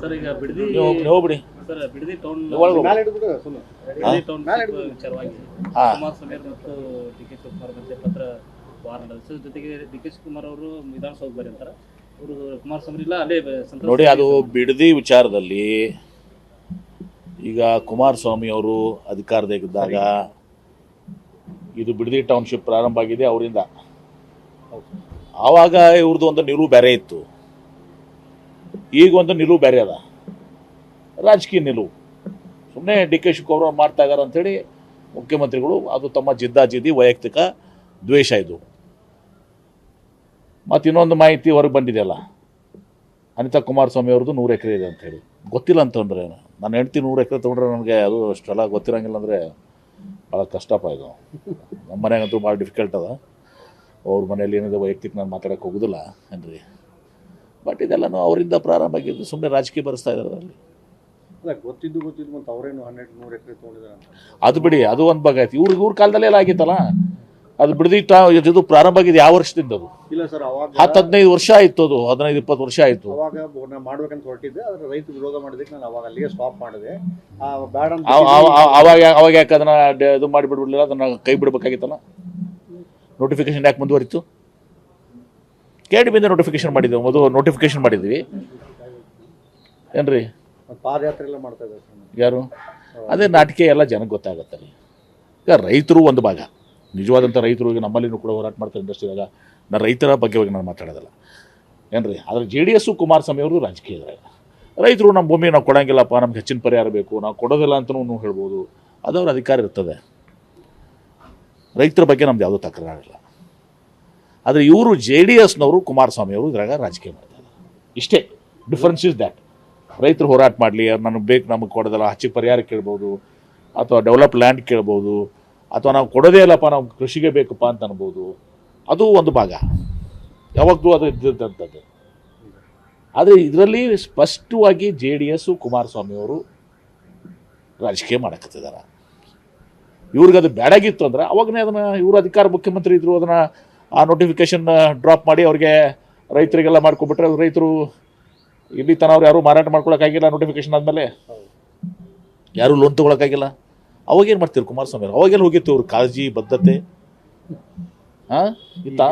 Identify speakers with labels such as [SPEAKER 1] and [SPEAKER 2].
[SPEAKER 1] Sir ಈಗ ಬಿಡದಿ
[SPEAKER 2] ಹೋಗ್ಬಿಡಿ
[SPEAKER 1] sir Bidadi town ವಿಚಾರವಾಗಿ ಕುಮಾರಸ್ವಾಮಿ ಮತ್ತು ಡಿ ಕೆ ಶಿವಕುಮಾರ್ ಮಧ್ಯೆ ಪತ್ರ ವಾರ ನಡೆಸಿದ ಜೊತೆಗೆ ಡಿ ಕೆ ಶಿವಕುಮಾರ್ ಅವರು ವಿಧಾನಸೌಧ ಬರಿ ಅಂತಾರೆ ಅವರು ಕುಮಾರಸ್ವಾಮಿ ಇಲ್ಲ ಅಲ್ಲೇ
[SPEAKER 2] ನೋಡಿ. ಅದು ಬಿಡದಿ ವಿಚಾರದಲ್ಲಿ ಈಗ ಕುಮಾರಸ್ವಾಮಿ ಅವರು ಅಧಿಕಾರದಾಗಿದ್ದಾಗ ಇದು ಬಿಡದಿ ಟೌನ್ಶಿಪ್ ಪ್ರಾರಂಭ ಆಗಿದೆ ಅವರಿಂದ. ಆವಾಗ ಇವ್ರದ್ದು ಒಂದು ನಿಲುವು ಬೇರೆ ಇತ್ತು, ಈಗ ಒಂದು ನಿಲುವು ಬೇರೆ ಅದ, ರಾಜಕೀಯ ನಿಲುವು. ಸುಮ್ಮನೆ ಡಿ ಕೆ ಶಿವಕುಮಾರ್ ಮಾಡ್ತಾ ಇದ್ದಾರೆ ಅಂಥೇಳಿ ಮುಖ್ಯಮಂತ್ರಿಗಳು, ಅದು ತಮ್ಮ ಜಿದ್ದಾಜಿದ್ದಿ ವೈಯಕ್ತಿಕ ದ್ವೇಷ ಇದು. ಮತ್ತು ಇನ್ನೊಂದು ಮಾಹಿತಿ ಹೊರಗೆ ಬಂದಿದೆಯಲ್ಲ, ಅನಿತಾ ಕುಮಾರಸ್ವಾಮಿ ಅವ್ರದ್ದು 100 ಎಕರೆ ಇದೆ ಅಂಥೇಳಿ. ಗೊತ್ತಿಲ್ಲ ಅಂತಂದರೆ ನಾನು ಹೆಂಡ್ತಿ 100 ಎಕರೆ ತೊಗೊಂಡ್ರೆ ನನಗೆ ಅದು ಅಷ್ಟೆಲ್ಲ ಗೊತ್ತಿರೋಂಗಿಲ್ಲ ಅಂದರೆ ಭಾಳ ಕಷ್ಟಪ್ಪ ಇದು. ನಮ್ಮ ಮನೆಗಂತೂ ಭಾಳ ಡಿಫಿಕಲ್ಟ್ ಅದ. ಅವ್ರ ಮನೇಲಿ ಏನಿದೆ ವೈಯಕ್ತಿಕ ನಾನು ಮಾತಾಡೋಕ್ಕೆ ಹೋಗೋದಿಲ್ಲ ಏನ್ರಿ. ಬಟ್ ಇದೆಲ್ಲನೂ ಅವರಿಂದ ಪ್ರಾರಂಭ ಆಗಿದ್ದು, ಸುಮ್ಮನೆ ರಾಜಕೀಯ ಬರೆಸ್ತಾ ಇದ್ದಾರೆ ಅದರಲ್ಲಿ.
[SPEAKER 3] ಗೊತ್ತಿದ್ದು ಮತ್ತು ಅವರೇನು 100 ಎಕರೆ ತೊಗೊಂಡಿದ್ದಾರೆ
[SPEAKER 2] ಅದು ಬಿಡಿ, ಅದು ಒಂದು ಭಾಗ ಆಯ್ತು. ಇವ್ರ ಕಾಲದಲ್ಲೇ ಎಲ್ಲ ಆಗಿತ್ತಲ್ಲ ಅದು. ಬಿಡದಿ ಇದು ಪ್ರಾರಂಭ ಆಗಿದೆ ಯಾವ ವರ್ಷದಿಂದ? ಅದು
[SPEAKER 3] ಇಲ್ಲ ಸರ್, ಅವಾಗ
[SPEAKER 2] 10-15 ವರ್ಷ ಆಯಿತು, ಅದು 15-20 ವರ್ಷ ಆಯಿತು.
[SPEAKER 3] ಅವಾಗ ನಾನು ಮಾಡ್ಬೇಕಂತ ಹೊರಟಿದ್ದೆ, ಆದರೆ ರೈತರು ವಿರೋಧ ಮಾಡಿದ್ದಕ್ಕೆ ನಾನು ಅವಾಗ ಅಲ್ಲಿಗೆ ಸ್ಟಾಪ್ ಮಾಡಿದೆ. ಬೇಡ ಅಂತ
[SPEAKER 2] ಅವಾಗ ಯಾಕೆ ಅದನ್ನ ಇದು ಮಾಡಿಬಿಡ್ಬಿಡ್ಲಿಲ್ಲ, ಅದನ್ನ ಕೈ ಬಿಡಬೇಕಾಗಿತ್ತಲ್ಲ. ನೋಟಿಫಿಕೇಶನ್ ಯಾಕೆ ಮುಂದುವರಿತು? KDB-ಯಿಂದ ನೋಟಿಫಿಕೇಶನ್ ಮಾಡಿದ್ವಿ, ಮೊದಲು ನೋಟಿಫಿಕೇಶನ್ ಮಾಡಿದ್ವಿ ಏನ್ರಿ.
[SPEAKER 3] ಪಾದಯಾತ್ರೆ ಎಲ್ಲ ಮಾಡ್ತಾ ಇದ್ದಾರೆ
[SPEAKER 2] ಯಾರು? ಅದೇ ನಾಟಿಕೆ ಎಲ್ಲ ಜನಕ್ಕೆ ಗೊತ್ತಾಗುತ್ತೆ. ಈಗ ರೈತರು ಒಂದು ಭಾಗ, ನಿಜವಾದಂಥ ರೈತರು ಈಗ ನಮ್ಮಲ್ಲಿನೂ ಕೂಡ ಹೋರಾಟ ಮಾಡ್ತಾರೆ ಇಂಡಸ್ಟ್ರಿಯಾಗ. ನಾನು ರೈತರ ಬಗ್ಗೆ ನಾನು ಮಾತಾಡೋದಲ್ಲ ಏನ್ರಿ. ಆದರೆ JDS ಕುಮಾರಸ್ವಾಮಿ ಅವ್ರದ್ದು ರಾಜಕೀಯ ಇದ್ದಾರೆ. ರೈತರು ನಮ್ಮ ಭೂಮಿ ನಾವು ಕೊಡೋಂಗಿಲ್ಲಪ್ಪ, ನಮ್ಗೆ ಹೆಚ್ಚಿನ ಪರಿಹಾರ ಬೇಕು, ನಾವು ಕೊಡೋದಿಲ್ಲ ಅಂತಲೂ ಹೇಳ್ಬೋದು, ಅದವ್ರ ಅಧಿಕಾರ ಇರ್ತದೆ. ರೈತರ ಬಗ್ಗೆ ನಮ್ದು ಯಾವುದೂ ತಕರಾರಿಲ್ಲ. ಆದರೆ ಇವರು JDSನವರು ಕುಮಾರಸ್ವಾಮಿ ಅವರು ಇದ್ರಾಗ ರಾಜಕೀಯ ಮಾಡ್ತಾರೆ. ಇಷ್ಟೇ ಡಿಫ್ರೆನ್ಸ್ ಇಸ್ ದ್ಯಾಟ್. ರೈತರು ಹೋರಾಟ ಮಾಡಲಿ, ನನಗೆ ಬೇಕು, ನಮಗೆ ಕೊಡೋದಲ್ಲ, ಹಚ್ಚಿಗೆ ಪರಿಹಾರ ಕೇಳ್ಬೋದು, ಅಥವಾ ಡೆವಲಪ್ ಲ್ಯಾಂಡ್ ಕೇಳ್ಬೋದು, ಅಥವಾ ನಾವು ಕೊಡೋದೇ ಇಲ್ಲಪ್ಪ, ನಾವು ಕೃಷಿಗೆ ಬೇಕಪ್ಪ ಅಂತ ಅನ್ಬೋದು. ಅದು ಒಂದು ಭಾಗ, ಯಾವಾಗಲೂ ಅದು ಇದ್ದಂಥದ್ದು. ಆದರೆ ಇದರಲ್ಲಿ ಸ್ಪಷ್ಟವಾಗಿ JDS ಕುಮಾರಸ್ವಾಮಿ ಅವರು ರಾಜಕೀಯ ಮಾಡಕತ್ತಿದ್ದಾರೆ. ಇವ್ರಿಗೆ ಅದು ಬೇಡಾಗಿತ್ತು ಅಂದರೆ ಅವಾಗನೇ ಅದನ್ನು ಇವರು ಅಧಿಕಾರ ಮುಖ್ಯಮಂತ್ರಿ ಇದ್ದರು, ಅದನ್ನು ಆ ನೋಟಿಫಿಕೇಶನ್ ಡ್ರಾಪ್ ಮಾಡಿ ಅವ್ರಿಗೆ ರೈತರಿಗೆಲ್ಲ ಮಾಡ್ಕೊಬಿಟ್ರೆ ರೈತರು ಇಲ್ಲಿ ತನ ಅವ್ರು ಯಾರೂ ಮಾರಾಟ ಮಾಡ್ಕೊಳಕ್ಕಾಗಿಲ್ಲ. ನೋಟಿಫಿಕೇಶನ್ ಆದಮೇಲೆ ಯಾರೂ ಲೋನ್ ತೊಗೊಳಕ್ಕಾಗಿಲ್ಲ. ಅವಾಗೇನು ಮಾಡ್ತೀರಿ ಕುಮಾರಸ್ವಾಮಿ ಅವರು? ಅವಾಗೆಲ್ಲ ಹೋಗಿತ್ತು ಅವ್ರ ಕಾಳಜಿ, ಬದ್ಧತೆ ಇತ್ತಾ?